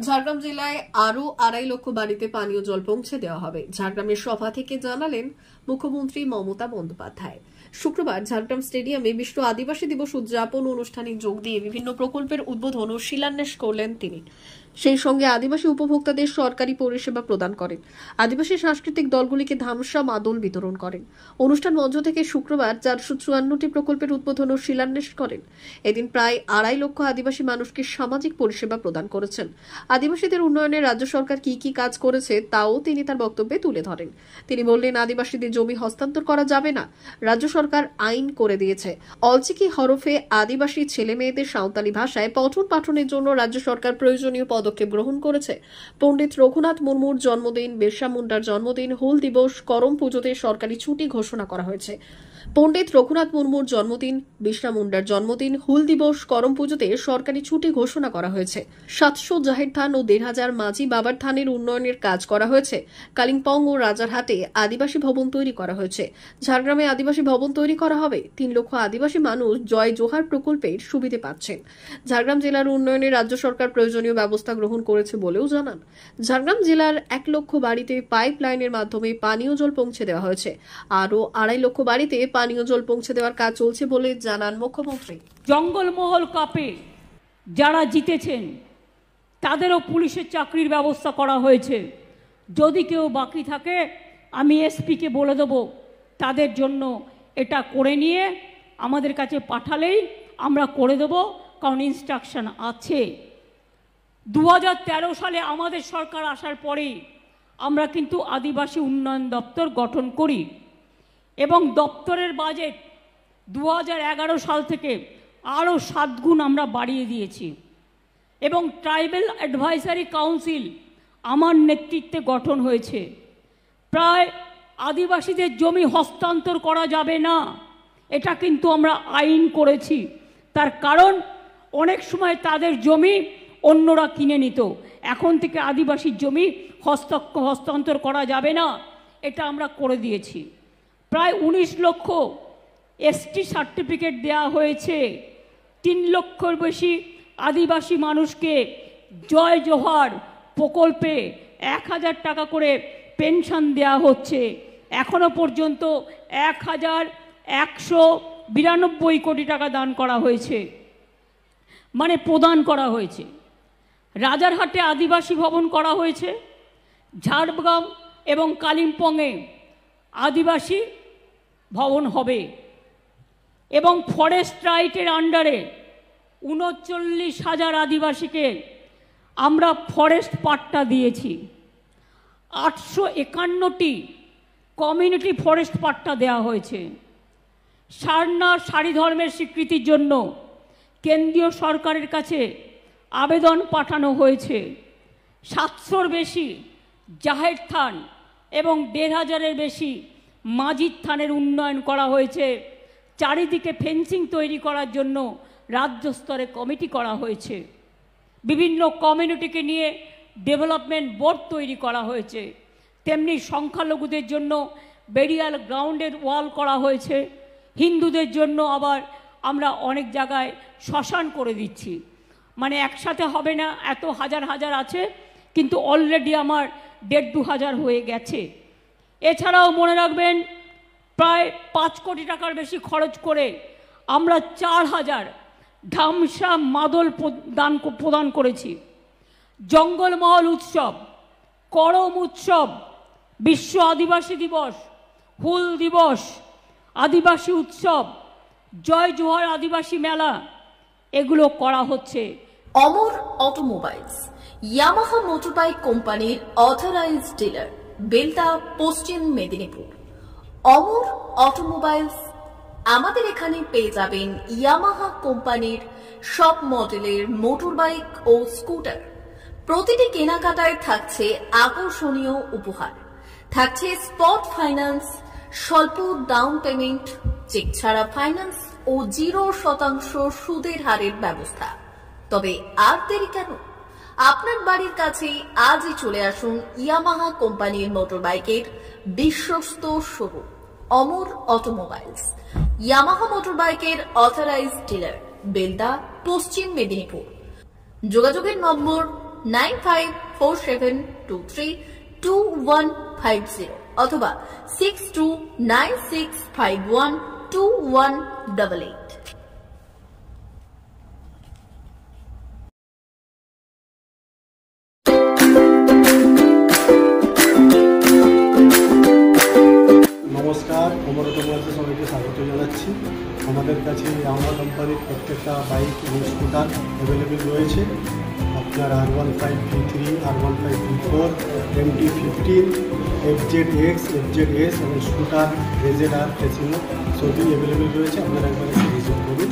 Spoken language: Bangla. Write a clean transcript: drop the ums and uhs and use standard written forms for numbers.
ঝাড়গ্রাম জেলায় আরো 2.5 লক্ষ বাড়িতে পানীয় জল পৌঁছে দেওয়া হবে। ঝাড়গ্রামের সভা থেকে জানালেন মুখ্যমন্ত্রী মমতা বন্দ্যোপাধ্যায়। শুক্রবার ঝাড়গ্রাম স্টেডিয়ামে বিশ্ব আদিবাসী দিবস উদযাপন অনুষ্ঠানে যোগ দিয়ে বিভিন্ন প্রকল্পের উদ্বোধন ও শিলান্যাস করলেন তিনি। সেই সঙ্গে আদিবাসী উপভোক্তাদের সরকারি পরিষেবা প্রদান করেন। আদিবাসী সাংস্কৃতিক দলগুলিকে ধামসা মাদল বিতরণ করেন। অনুষ্ঠান মঞ্চ থেকে শুক্রবার 454টি প্রকল্পের উদ্বোধন ও শিলান্যাস করেন। এদিন প্রায় 2.5 লক্ষ আদিবাসী মানুষকে সামাজিক পরিষেবা প্রদান করেছেন। আদিবাসীদের উন্নয়নে রাজ্য সরকার কি কি কাজ করেছে তাও তিনি তার বক্তব্যে তুলে ধরেন। তিনি বললেন, আদিবাসীদের জমি হস্তান্তর করা যাবে না। রাজ্য সরকার আইন করে দিয়েছে। অলচিকি হরফে আদিবাসী ছেলে মেয়েদের সাঁওতালি ভাষায় পঠন পাঠনের জন্য রাজ্য সরকার প্রয়োজনীয় পদক্ষেপ গ্রহণ করেছে। পণ্ডিত রঘুনাথ মুর্মুর জন্মদিন, বিরসা মুন্ডার জন্মদিন, হুল দিবস, করম পুজোতে সরকারি ছুটি ঘোষণা করা হয়েছে। পণ্ডিত রঘুনাথ মুর্মুর জন্মদিন, বিরসা মুন্ডার জন্মদিন, হুল দিবস, করম পুজোতে সরকারি ছুটি ঘোষণা করা হয়েছে। 700 জাহের থান ও 1,500 মাঝি বাবার থানের উন্নয়নের কাজ করা হয়েছে। কালিম্পং ও রাজারহাটে আদিবাসী ভবন তৈরি করা হয়েছে। ঝাড়গ্রামে আদিবাসী ভবন তৈরি করা হবে। 3 লক্ষ আদিবাসী মানুষ জয় জোহার প্রকল্পের সুবিধে পাচ্ছেন। ঝাড়গ্রাম জেলার উন্নয়নে রাজ্য সরকার প্রয়োজনীয় ব্যবস্থা গ্রহণ করেছে বলেও জানান। ঝাড়গ্রাম জেলার 1 লক্ষ বাড়িতে পাইপ লাইনের মাধ্যমে পানীয় জল পৌঁছে দেওয়া হয়েছে। আরও 2.5 লক্ষ বাড়িতে পানীয় জল পৌঁছে দেওয়ার কাজ চলছে বলে জানান মুখ্যমন্ত্রী। জঙ্গলমহল কাপে যারা জিতেছেন তাদেরও পুলিশের চাকরির ব্যবস্থা করা হয়েছে। যদি কেউ বাকি থাকে আমি এসপিকে বলে দেবো তাদের জন্য এটা করে নিয়ে আমাদের কাছে পাঠালেই আমরা করে দেবো, কারণ ইনস্ট্রাকশন আছে। 2013 সালে আমাদের সরকার আসার পরেই আমরা কিন্তু আদিবাসী উন্নয়ন দপ্তর গঠন করি এবং দপ্তরের বাজেট 2011 সাল থেকে আরও 7 গুণ আমরা বাড়িয়ে দিয়েছি এবং ট্রাইবাল অ্যাডভাইজারি কাউন্সিল আমার নেতৃত্বে গঠন হয়েছে। প্রায় আদিবাসীদের জমি হস্তান্তর করা যাবে না, এটা কিন্তু আমরা আইন করেছি। তার কারণ অনেক সময় তাদের জমি অন্যরা কিনে নিত। এখন থেকে আদিবাসীর জমি হস্তান্তর করা যাবে না, এটা আমরা করে দিয়েছি। প্রায় 19 লক্ষ এসটি সার্টিফিকেট দেওয়া হয়েছে। 3 লক্ষর বেশি আদিবাসী মানুষকে জয় জোহার প্রকল্পে 1000 টাকা করে পেনশন দেওয়া হচ্ছে। এখনো পর্যন্ত 1192 কোটি টাকা দান করা হয়েছে, মানে প্রদান করা হয়েছে। রাজারহাটে আদিবাসী ভবন করা হয়েছে। ঝাড়গ্রাম এবং কালিম্পংয়ে আদিবাসী ভবন হবে এবং ফরেস্ট রাইটের আন্ডারে 39,000 আদিবাসীকে আমরা ফরেস্ট পাট্টা দিয়েছি। 851টি কমিউনিটি ফরেস্ট পাট্টা দেওয়া হয়েছে। সারনাথ সারি ধর্মের স্বীকৃতির জন্য কেন্দ্রীয় সরকারের কাছে আবেদন পাঠানো হয়েছে। 700-র বেশি জাহের থান এবং 1,500-এর বেশি মাঝির থানের উন্নয়ন করা হয়েছে। চারিদিকে ফেন্সিং তৈরি করার জন্য রাজ্য স্তরে কমিটি করা হয়েছে। বিভিন্ন কমিউনিটিকে নিয়ে ডেভেলপমেন্ট বোর্ড তৈরি করা হয়েছে। তেমনি সংখ্যালঘুদের জন্য বেরিয়াল গ্রাউন্ডের ওয়াল করা হয়েছে। হিন্দুদের জন্য আবার আমরা অনেক জায়গায় শ্মশান করে দিচ্ছি। মানে একসাথে হবে না, এত হাজার হাজার আছে, কিন্তু অলরেডি আমার 1,500 হয়ে গেছে। এছাড়াও মনে রাখবেন, প্রায় 5 কোটি টাকার বেশি খরচ করে আমরা 4,000 ধামসা মাদল প্রদান করেছি। জঙ্গলমহল উৎসব, করম উৎসব, বিশ্ব আদিবাসী দিবস, হুল দিবস, আদিবাসী উৎসব, জয় জোহার আদিবাসী মেলা, এগুলো করা হচ্ছে। অমর অটোমোবাইলস, ইয়ামাহা মোটরবাইক কোম্পানির অথরাইজড ডিলার, বেলদা, পশ্চিম মেদিনীপুর। অমর অটোমোবাইলস, আমাদের এখানে পেয়ে যাবেন ইয়ামাহা কোম্পানির সব মডেলের মোটরবাইক ও স্কুটার। প্রতিটি কেনাকাটায় থাকছে আকর্ষণীয় উপহার, থাকছে স্পট ফাইন্যান্স, স্বল্প ডাউন পেমেন্ট, চেক ছাড়া ফাইন্যান্স ও 0% সুদের হারের ব্যবস্থা। তবে আর দেরি কেন? আপনার বাড়ির কাছেই আজই চলে আসুন ইয়ামাহা কোম্পানির মোটরবাইকের বিশ্বস্ত শোরুম অমর অটোমোবাইলস, ইয়ামাহা মোটরবাইকের অথরাইজড ডিলার, বেলদা, পশ্চিম মেদিনীপুর। যোগাযোগের নম্বর 9547232150 অথবা 6296512188। নমস্কার, অমর অটোমোবাইলসে সবাইকে স্বাগত জানাচ্ছি। আমাদের কাছে ইয়ামাহা কোম্পানির প্রত্যেকটা বাইক এবং স্কুটার অ্যাভেলেবেল রয়েছে। আপনার R15V3, R15V4, MT15, FZX, FZS এবং স্কুটার RZR ফেসিনো সবই অ্যাভেলেবেল রয়েছে। আপনারা একবার এসে ভিজিট করুন।